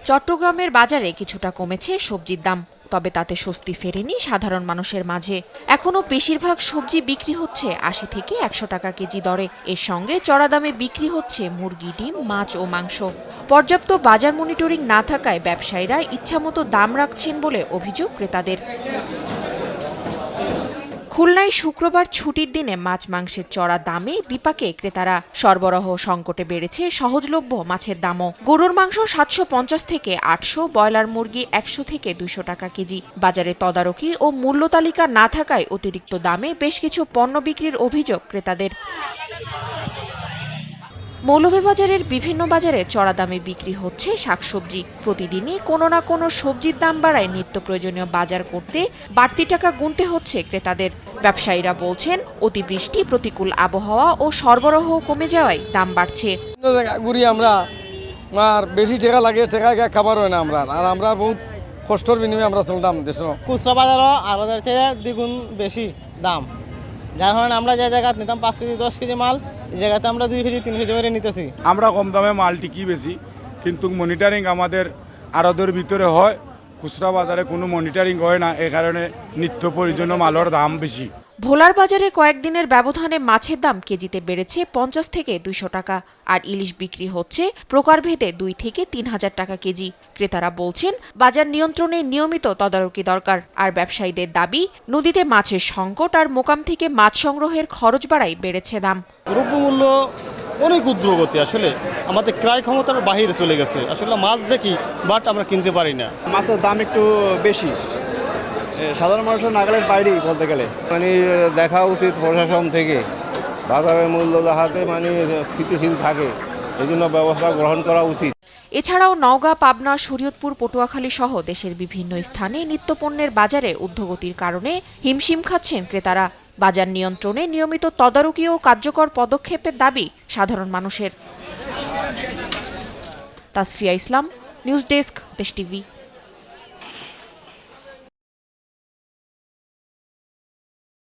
চট্টগ্রামের বাজারে কিছুটা কমেছে সবজির দাম, তবে তাতে স্বস্তি ফেরেনি সাধারণ মানুষের মাঝে। এখনো বেশিরভাগ সবজি বিক্রি হচ্ছে ৮০ থেকে ১০০ টাকা কেজি দরে। এর সঙ্গে চড়া দামে বিক্রি হচ্ছে মুরগি, ডিম, মাছ ও মাংস। পর্যাপ্ত বাজার মনিটরিং না থাকায় ব্যবসায়ীরা ইচ্ছামতো দাম রাখছেন বলে অভিযোগ ক্রেতাদের। খুলনায় শুক্রবার ছুটির দিনে মাছ মাংসের চড়া দামে বিপাকে ক্রেতারা। সরবরাহ সংকটে বেড়েছে সহজলভ্য মাছের দামও। গরুর মাংস ৭৫০ থেকে ৮০০, ব্রয়লার মুরগি ১০০ থেকে ২০০ টাকা কেজি। বাজারে তদারকি ও মূল্য তালিকা না থাকায় অতিরিক্ত দামে বেশ কিছু পণ্য বিক্রির অভিযোগ ক্রেতাদের। মৌলভীবাজারের বিভিন্ন বাজারে চড়া দামে বিক্রি হচ্ছে শাকসবজি। প্রতিদিনই কোনো না কোনো সবজির দাম বাড়ায় নিত্য প্রয়োজনীয় বাজার করতে বাড়তি টাকা গুনতে হচ্ছে ক্রেতাদের। ব্যবসায়ীরা বলছেন, অতিবৃষ্টি, প্রতিকূল আবহাওয়া ও সরবরাহ কমে যাওয়ায় দাম বাড়ছে। ঘুরি আমরা আর বেশি টাকা লাগে, টাকা খাবার হয় না আমরা, আর আমরা বহুত কষ্টর বিনিময়ে আমরা চলতাম দেশ। খুচরা বাজারও আরো চেয়ে দ্বিগুণ বেশি দাম, যার কারণে আমরা যে জায়গায় নিতাম 5 কেজি 10 কেজি মাল, এই জায়গাতে আমরা 2 কেজি 3 কেজি করে নিতেছি। আমরা কম দামে মাল টিকি বেশি, কিন্তু মনিটরিং আমাদের আড়তের ভিতরে হয়, খুচরা বাজারে কোনো মনিটরিং হয় না। এ কারণে নিত্য প্রয়োজনীয় মালের দাম বেশি। ভোলার বাজারে কয়েকদিনের ব্যবধানে মাছের দাম কেজিতে বেড়েছে ৫০ থেকে ২০০ টাকা, আর ইলিশ বিক্রি হচ্ছে প্রকারভেদে ২ থেকে ৩ হাজার টাকা কেজি। ক্রেতারা বলছেন, বাজার নিয়ন্ত্রণে নিয়মিত তদারকি দরকার। আর ব্যবসায়ীদের দাবি, নদীতে মাছের সংকট আর মোকাম থেকে মাছ সংগ্রহের খরচ বাড়ায় বেড়েছে দাম। দ্রব্যমূল্য অনেক উদ্রগতি, আসলে আমাদের ক্রয় ক্ষমতার বাহিরে চলে গেছে। আসলে মাছ দেখি, বাট আমরা কিনতে পারি না। মাছের দাম একটু বেশি, সাধারণ মানুষের নাগালের বাইরেই বলতে গেলে। মানে দেখা উচিত প্রশাসন থেকে বাজারের মূল্য দেখাতে মানে স্থিতিশীল থাকে, এই জন্য ব্যবস্থা গ্রহণ করা উচিত। এছাড়াও নওগাঁ, পাবনা, শরীয়তপুর, পটুয়াখালী সহ দেশের বিভিন্ন স্থানে নিত্যপণ্যের বাজারে ঊর্ধ্বগতির কারণে হিমশিম খাচ্ছেন ক্রেতারা। বাজার নিয়ন্ত্রণে নিয়মিত তদারকি ও কার্যকর পদক্ষেপের দাবি সাধারণ মানুষের। তাসফিয়া ইসলাম, নিউজ ডেস্ক, দেশ টিভি।